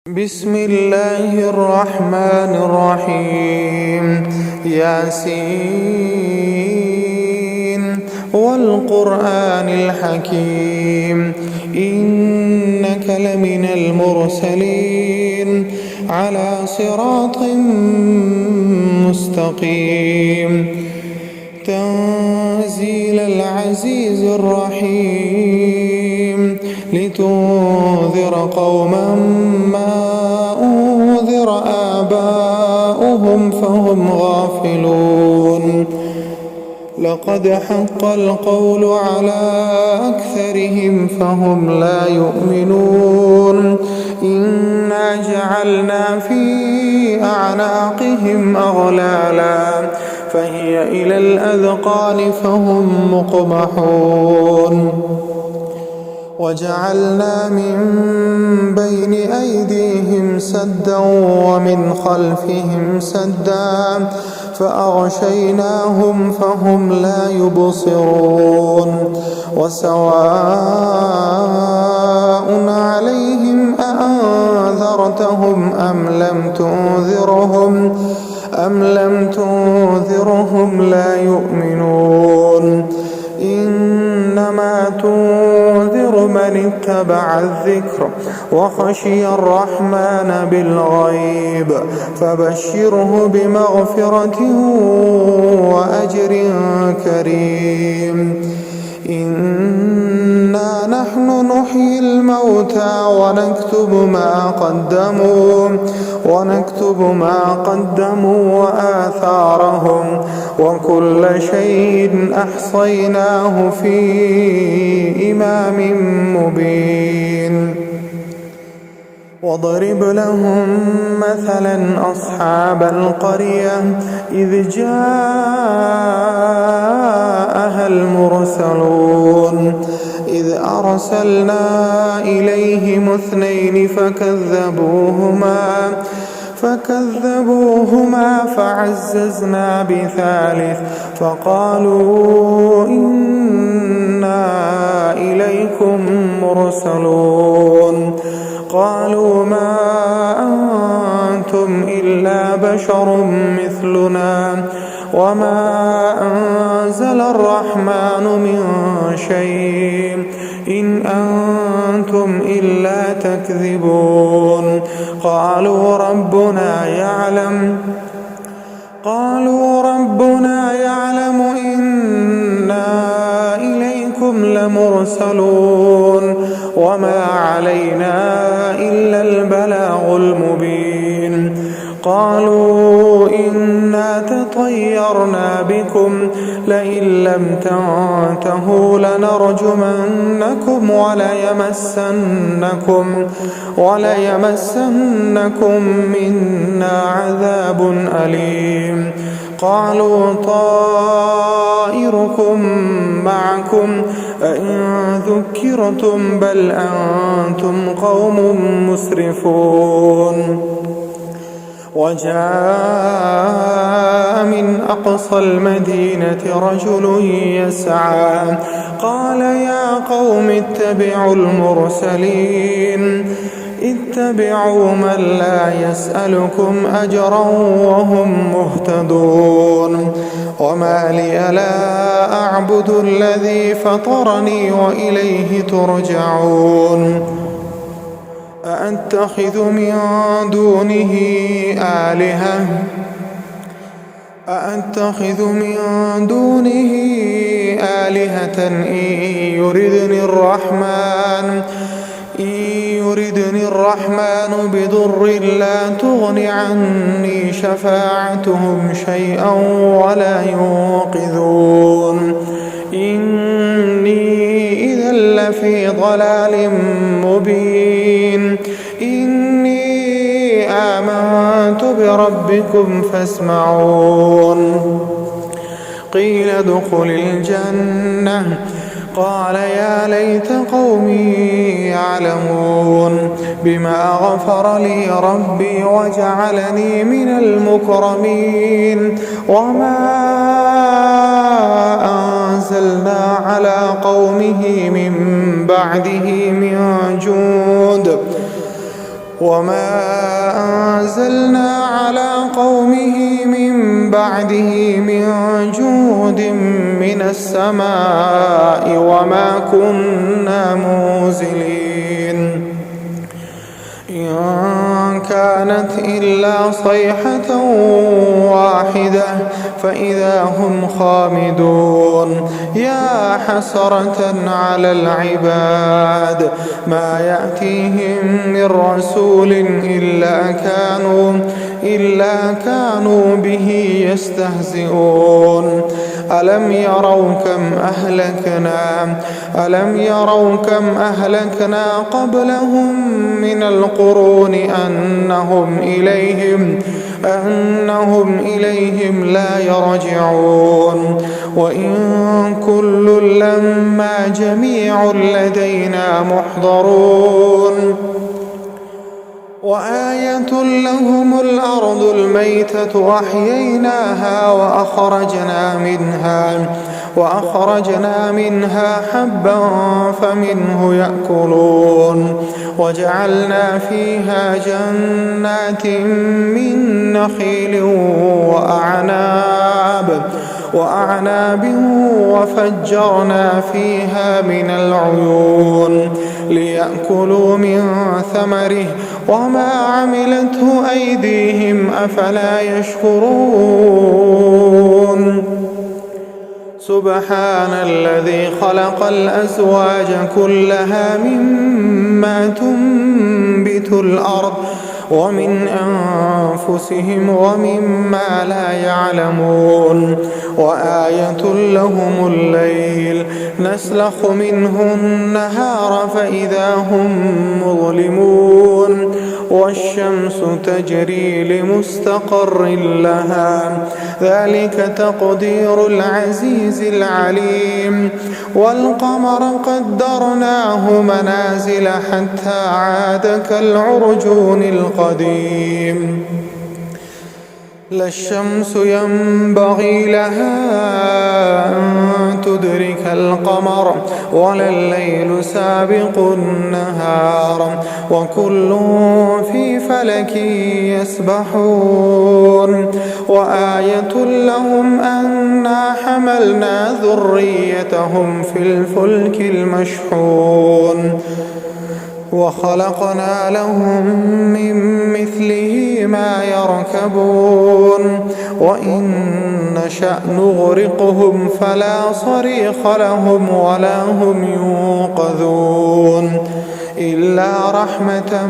بسم الله الرحمن الرحيم. ياسين والقرآن الحكيم إنك لمن المرسلين على صراط مستقيم تنزيل العزيز الرحيم لتنذر قوما ما أنذر آباؤهم فهم غافلون. لقد حق القول على أكثرهم فهم لا يؤمنون. إنا جعلنا في أعناقهم أغلالا فهي إلى الأذقان فهم مقمحون. وجعلنا من بين أيديهم سدا ومن خلفهم سدا فأغشيناهم فهم لا يبصرون. وسواء عليهم أأنذرتهم أم لم تنذرهم لا يؤمنون. إنما تنذر من اتبع الذكر وخشي الرحمن بالغيب فبشره بمغفرة وأجر كريم. إنا نحن نحيي الموتى ونكتب ما قدموا وآثارهم وكل شيء أحصيناه في إمام مبين. واضرب لهم مثلا أصحاب القرية إذ جاءها المرسلون إذ أرسلنا إليهم اثنين فكذبوهما فعززنا بثالث فقالوا إنا إليكم مرسلون. قالوا ما أنتم إلا بشر مثلنا وما أنزل الرحمن من شيء إن أنتم إلا تكذبون. قالوا ربنا يعلم إنا إليكم لمرسلون وما علينا إلا البلاغ المبين. قالوا إنا تطيرنا بكم لئن لم تنتهوا لنرجمنكم وليمسنكم منا عذاب أليم. قالوا طائركم معكم أئن ذكرتم بل أنتم قوم مسرفون. وجاء من أقصى المدينة رجل يسعى قال يا قوم اتبعوا المرسلين اتبعوا من لا يسألكم أجرا وهم مهتدون. وما لي لا أعبد الذي فطرني وإليه ترجعون. أأتخذ من دونه آلهة إن يردني الرحمن بضر لا تغن عني شفاعتهم شيئا ولا ينقذون. إني إذا لفي ضلال مبين. إني آمنت بربكم فاسمعون. قيل ادخل الجنة قال يا ليت قومي يعلمون بما غفر لي ربي وجعلني من المكرمين. وما أنزلنا على قومه من بعده من جند وما أنزلنا على قومه من بعده من جود من السماء وما كنا منزلين إن كانت إلا صيحة واحدة فإذا هم خامدون يا حسرة على العباد ما يأتيهم من رسول إلا كانوا به يستهزئون ألم يروا كم أهلكنا قبلهم من القرون أنهم إليهم لا يرجعون وإن كل لما جميع لدينا محضرون وآية لهم الأرض الميتة أحييناها وأخرجنا منها حبا فمنه يأكلون وجعلنا فيها جنات من نخيل وأعناب وفجرنا فيها من العيون ليأكلوا من ثمره وما عملته أيديهم أفلا يشكرون سبحان الذي خلق الأزواج كلها مما تنبت الأرض ومن أنفسهم ومما لا يعلمون وآية لهم الليل نسلخ منه النهار فإذا هم مظلمون والشمس تجري لمستقر لها ذلك تقدير العزيز العليم والقمر قدرناه منازل حتى عاد كالعرجون القديم لا الشمس ينبغي لها أن تدرك القمر ولا الليل سابق النهار وكل في فلك يسبحون وآية لهم أنا حملنا ذريتهم في الفلك المشحون وخلقنا لهم من مثله ما يركبون وإن نشأ نغرقهم فلا صريخ لهم ولا هم ينقذون إلا رحمة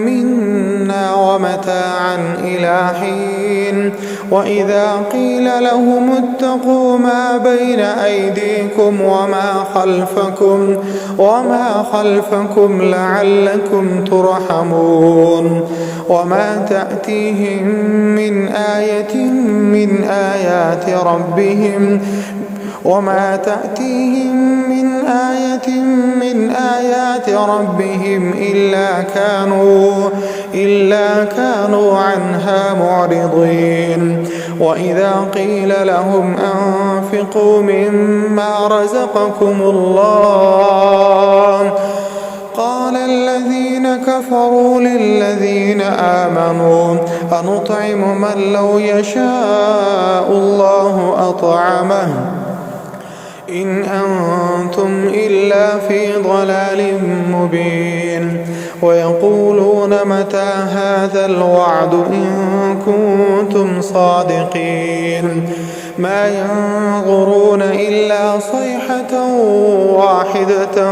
منا ومتاعا إلى حين وإذا قيل لهم اتقوا ما بين أيديكم وما خلفكم لعلكم ترحمون وما تأتيهم من آية من آيات ربهم إلا كانوا عنها معرضين وإذا قيل لهم أنفقوا مما رزقكم الله قال الذين كفروا للذين آمنوا أنطعم من لو يشاء الله أطعمه إن أنتم إلا في ضلال مبين ويقولون متى هذا الوعد إن كنتم صادقين ما ينظرون إلا صيحة واحدة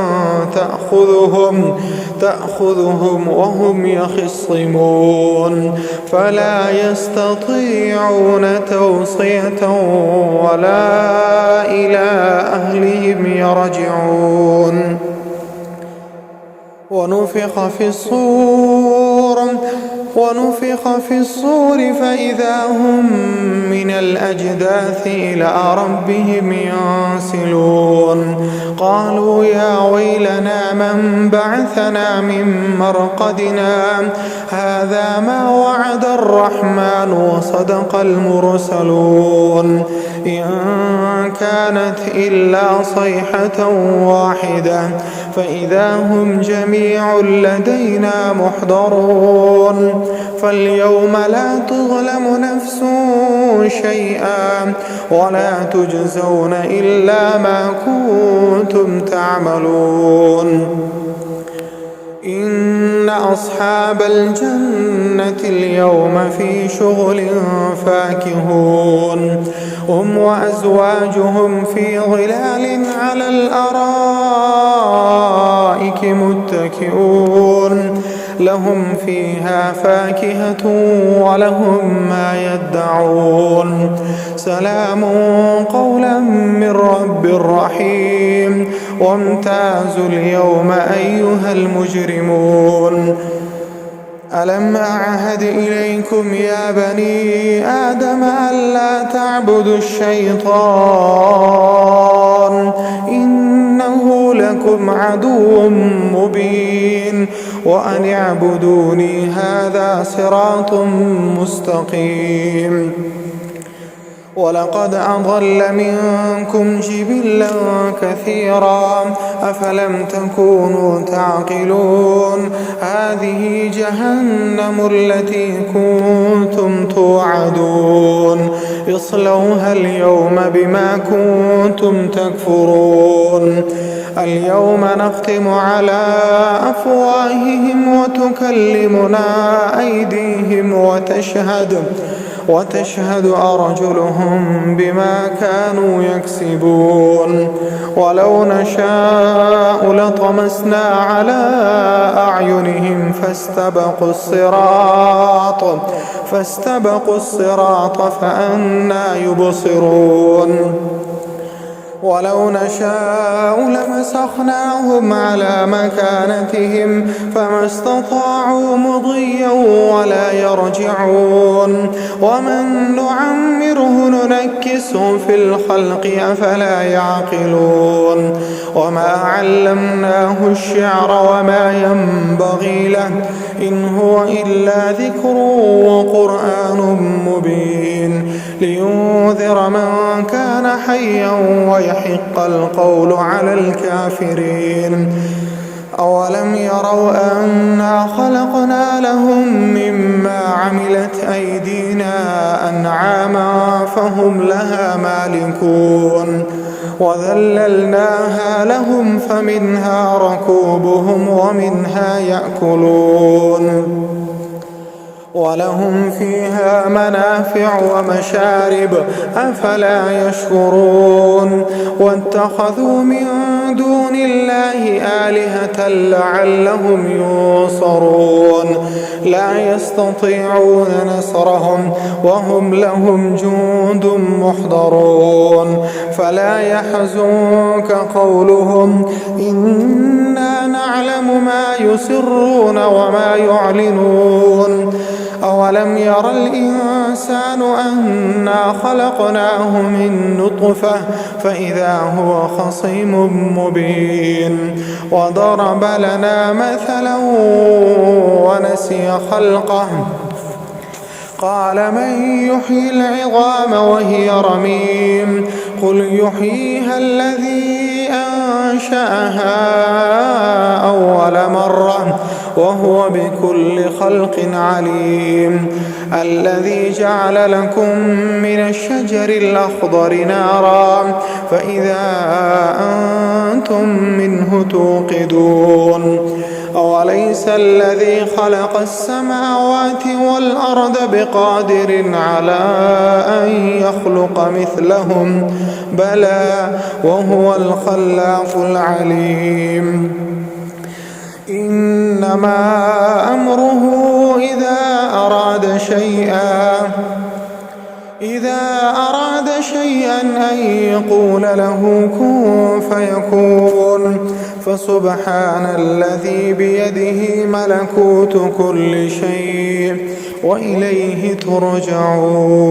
تأخذهم وهم يخصمون فلا يستطيعون توصية ولا إلى أهلهم يرجعون ونفخ في الصور فإذا هم من الأجداث إلى ربهم ينسلون قالوا يا ويلنا من بعثنا من مرقدنا هذا ما وعد الرحمن وصدق المرسلون إن كانت إلا صيحة واحدة فإذا هم جميع لدينا محضرون فاليوم لا تظلم نفس شيئا ولا تجزون إلا ما كنتم تعملون إن أصحاب الجنة اليوم في شغل فاكهون هم وأزواجهم في ظلال على الأرائك متكئون لهم فيها فاكهة ولهم ما يدعون سلام قولا من رب رحيم وامتازوا اليوم أيها المجرمون ألم أعهد إليكم يا بني آدم ألا تعبدوا الشيطان إنه لكم عدو مبين وأن اعبدوني هذا صراط مستقيم ولقد أضل منكم جبلا كثيرا أفلم تكونوا تعقلون هذه جهنم التي كنتم توعدون اصلوها اليوم بما كنتم تكفرون اليوم نختم على أفواههم وتكلمنا أيديهم وتشهد أرجلهم بما كانوا يكسبون ولو نشاء لطمسنا على أعينهم فاستبقوا الصراط فأنى يبصرون ولو نشاء لمسخناهم على مكانتهم فما استطاعوا مضيا ولا يرجعون ومن نعمره ننكسه في الخلق أفلا يعقلون وما علمناه الشعر وما ينبغي له إن هو إلا ذكر وقرآن مبين لينذر من كان حيا ويحق القول على الكافرين أولم يروا أنا خلقنا لهم مما عملت أيدينا أنعاما فهم لها مالكون وذللناها لهم فمنها ركوبهم ومنها يأكلون ولهم فيها منافع ومشارب أفلا يشكرون واتخذوا من دون الله آلهة لعلهم ينصرون لا يستطيعون نصرهم وهم لهم جند محضرون فلا يحزنك قولهم إنا نعلم ما يسرون وما يعلنون أولم ير الإنسان أنا خلقناه من نطفة فإذا هو خصيم مبين وضرب لنا مثلا ونسي خلقه قال من يحيي العظام وهي رميم قل يحييها الذي أنشأها أول مرة وهو بكل خلق عليم الذي جعل لكم من الشجر الأخضر نارا فإذا أنتم منه توقدون أوليس الذي خلق السماوات والأرض بقادر على أن يخلق مثلهم بلى وهو الخلاق العليم إنما أمره إذا أراد شيئا أن يقول له كن فيكون فسبحان الذي بيده ملكوت كل شيء وإليه ترجعون.